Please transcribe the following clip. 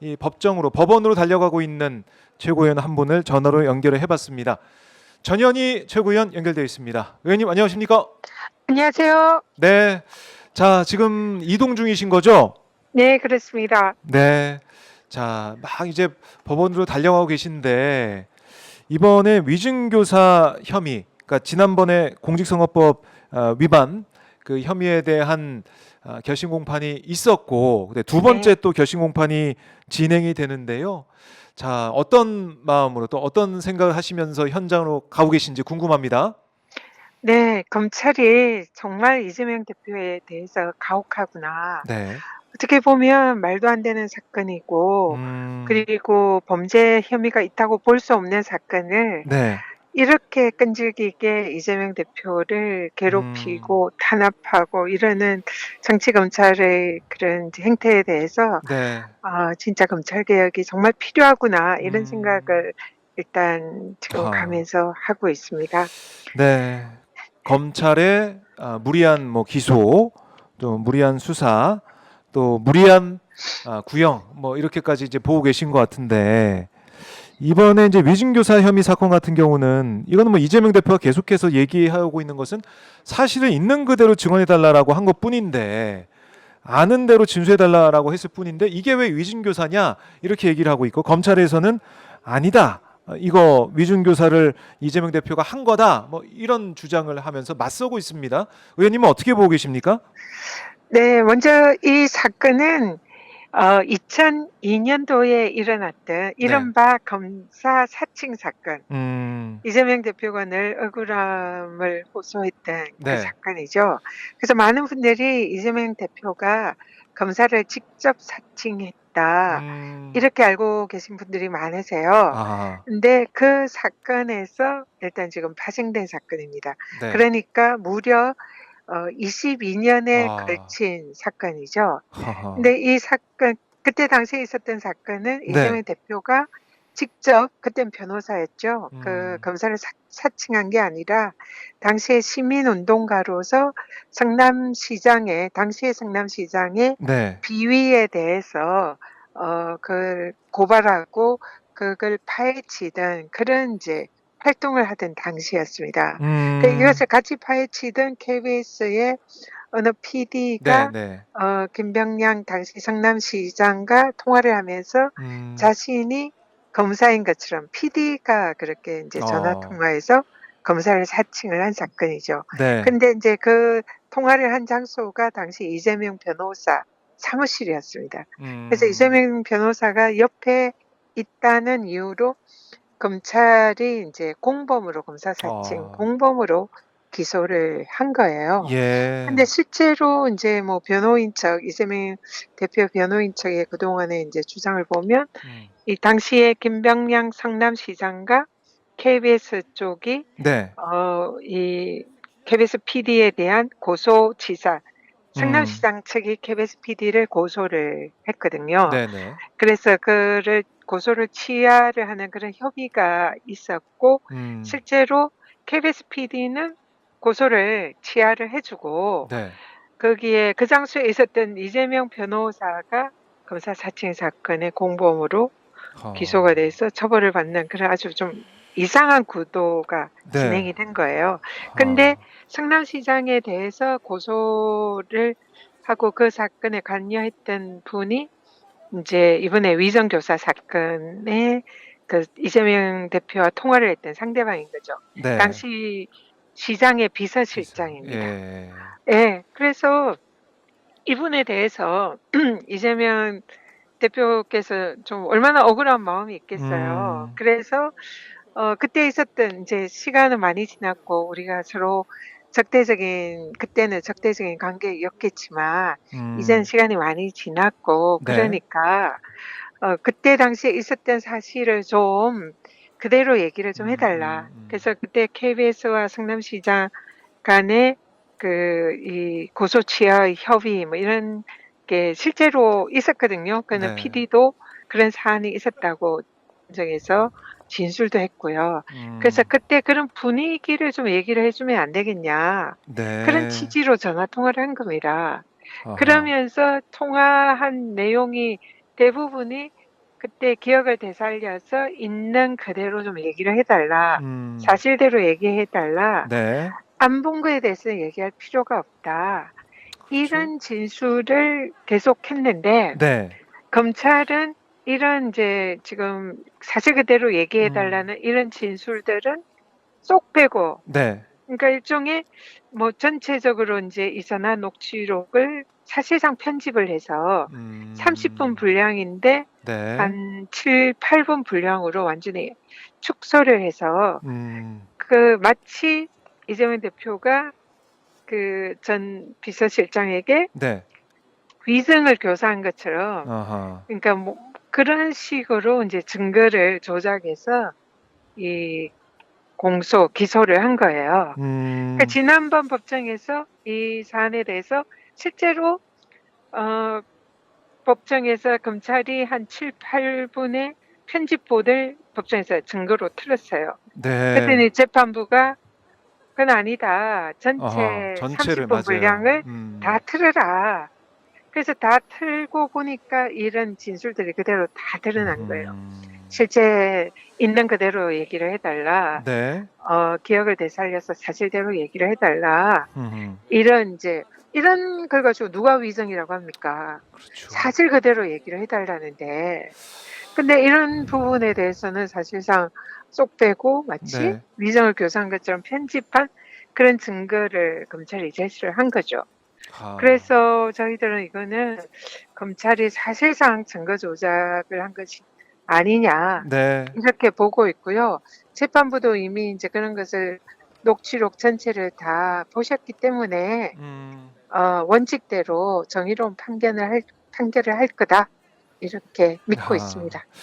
이 법원으로 달려가고 있는 최고위원 한 분을 전화로 연결을 해봤습니다. 전현희 최고위원 연결되어 있습니다. 의원님 안녕하십니까? 안녕하세요. 네. 자, 지금 이동 중이신 거죠? 네, 그렇습니다. 네. 자, 막 이제 법원으로 달려가고 계신데 이번에 위증교사 혐의, 그러니까 지난번에 공직선거법 위반 그 혐의에 대한 결심 공판이 있었고, 근데 두 번째 네. 또 결심 공판이 진행이 되는데요. 자, 어떤 마음으로 또 어떤 생각을 하시면서 현장으로 가고 계신지 궁금합니다. 네, 검찰이 정말 이재명 대표에 대해서 가혹하구나. 네. 어떻게 보면 말도 안 되는 사건이고, 음, 그리고 범죄 혐의가 있다고 볼 수 없는 사건을 네. 이렇게 끈질기게 이재명 대표를 음, 괴롭히고 탄압하고 이러는 정치 검찰의 그런 행태에 대해서 네. 진짜 검찰 개혁이 정말 필요하구나 이런 음, 생각을 일단 지금 하, 가면서 하고 있습니다. 네. 검찰의 무리한 뭐 기소, 또 무리한 수사, 또 무리한 구형, 뭐 이렇게까지 이제 보고 계신 것 같은데 이번에 이제 위증교사 혐의 사건 같은 경우는 이거는 뭐 이재명 대표가 계속해서 얘기하고 있는 것은 사실은 있는 그대로 증언해달라라고 한 것뿐인데 아는 대로 진술해달라라고 했을 뿐인데 이게 왜 위증교사냐 이렇게 얘기를 하고 있고 검찰에서는 아니다. 이거 위증교사를 이재명 대표가 한 거다. 뭐 이런 주장을 하면서 맞서고 있습니다. 의원님은 어떻게 보고 계십니까? 네, 먼저 이 사건은 2002년도에 일어났던 네. 이른바 검사 사칭 사건. 음, 이재명 대표가 늘 억울함을 호소했던 그 네. 사건이죠. 그래서 많은 분들이 이재명 대표가 검사를 직접 사칭했다. 음, 이렇게 알고 계신 분들이 많으세요. 아, 근데 그 사건에서 일단 지금 파생된 사건입니다. 네. 그러니까 무려 22년에 아, 걸친 사건이죠. 하하. 근데 이 사건 그때 당시에 있었던 사건은 네. 이재명 대표가 직접 그땐 변호사였죠. 그 음, 검사를 사칭한 게 아니라 당시에 시민운동가로서 성남시장의 당시의 성남시장의 네. 비위에 대해서 그 고발하고 그걸 파헤치던 그런 이제 활동을 하던 당시였습니다. 그 음, 이것을 같이 파헤치던 KBS의 어느 네, PD가 네. 김병량 당시 성남시장과 통화를 하면서 음, 자신이 검사인 것처럼 PD가 그렇게 이제 전화 어, 통화해서 검사를 사칭을 한 사건이죠. 네. 근데 이제 그 통화를 한 장소가 당시 이재명 변호사 사무실이었습니다. 그래서 음, 이재명 변호사가 옆에 있다는 이유로 검찰이 이제 공범으로 검사 사칭 어, 공범으로 기소를 한 거예요. 예. 근데 실제로 인제 뭐 변호인 척 이재명 대표 변호인 척의 그동안의 인제 주장을 보면 음, 이 당시에 김병량 성남시장과 KBS 쪽이 네. 이 KBS PD에 대한 고소치사 음, 성남시장 측이 KBS PD를 고소를 했거든요. 네네. 그래서 그를 고소를 취하를 하는 그런 협의가 있었고 음, 실제로 KBS PD는 고소를 취하를 해 주고 네. 거기에 그 장소에 있었던 이재명 변호사가 검사 사칭 사건의 공범으로 기소가 어, 돼서 처벌을 받는 그런 아주 좀 이상한 구도가 네. 진행이 된 거예요. 근데 어, 성남시장에 대해서 고소를 하고 그 사건에 관여했던 분이 인제 이번에 위정 교사 사건에 그 이재명 대표와 통화를 했던 상대방인 거죠. 네. 당시 시장의 비서. 비서실장입니다. 예. 예. 그래서 이분에 대해서 이재명 대표께서 좀 얼마나 억울한 마음이 있겠어요. 음, 그래서 그때 있었던 인제 시간은 많이 지났고 우리가 서로 그때는 적대적인 관계였겠지만 이제는 음, 시간이 많이 지났고 네. 그러니까 그때 당시에 있었던 사실을 좀 그대로 얘기를 좀 해 달라. 그래서 그때 KBS와 성남시장 간의 이 고소 취하 협의 뭐 이런 게 실제로 있었거든요. 그는 네. PD도 그런 사안이 있었다고 인정해서 진술도 했고요. 그래서 음, 그때 그런 분위기를 좀 얘기를 해 주면 안 되겠냐. 그런 네. 취지로 전화 통화를 한 겁니다. 아하. 그러면서 통화한 내용이 대부분이 그때 기억을 되살려서 있는 그대로 좀 얘기를 해달라. 음. 사실대로 얘기해달라. 네. 안 본 거에 대해서 얘기할 필요가 없다. 그렇죠. 이런 진술을 계속했는데 네. 검찰은 이런 이제 지금 사실 그대로 얘기해달라는 이런 진술들은 쏙 빼고 네. 그러니까 일종의 뭐 전체적으로 이제 이선화 녹취록을 사실상 편집을 해서 30분 분량인데 네. 한 7, 8분 분량으로 완전히 축소를 해서 음. 그 마치 이재명 대표가 그 전 비서실장에게 네. 위증을 교사한 것처럼 아하. 그러니까 뭐 그런 식으로 이제 증거를 조작해서 이 공소, 기소를 한 거예요. 그러니까 지난번 법정에서 이 사안에 대해서 실제로 법정에서 검찰이 한 7, 8분의 편집본을 법정에서 증거로 틀었어요. 네. 그랬더니 재판부가 그건 아니다. 아하. 전체 전체를 30분 맞아요. 분량을 다 틀어라. 그래서 다 틀고 보니까 이런 진술들이 그대로 다 드러난 거예요. 실제 있는 그대로 얘기를 해달라. 네. 기억을 되살려서 사실대로 얘기를 해달라. 음흠. 이런 걸 가지고 누가 위증이라고 합니까? 그렇죠. 사실 그대로 얘기를 해달라는데. 근데 이런 부분에 대해서는 사실상 쏙 빼고 마치 네. 위증을 교사한 것처럼 편집한 그런 증거를 검찰이 제시를 한 거죠. 아. 그래서 저희들은 이거는 검찰이 사실상 증거 조작을 한 것이 아니냐 네. 이렇게 보고 있고요. 재판부도 이미 이제 그런 것을 녹취록 전체를 다 보셨기 때문에 원칙대로 정의로운 판결을 할 거다 이렇게 믿고 아. 있습니다.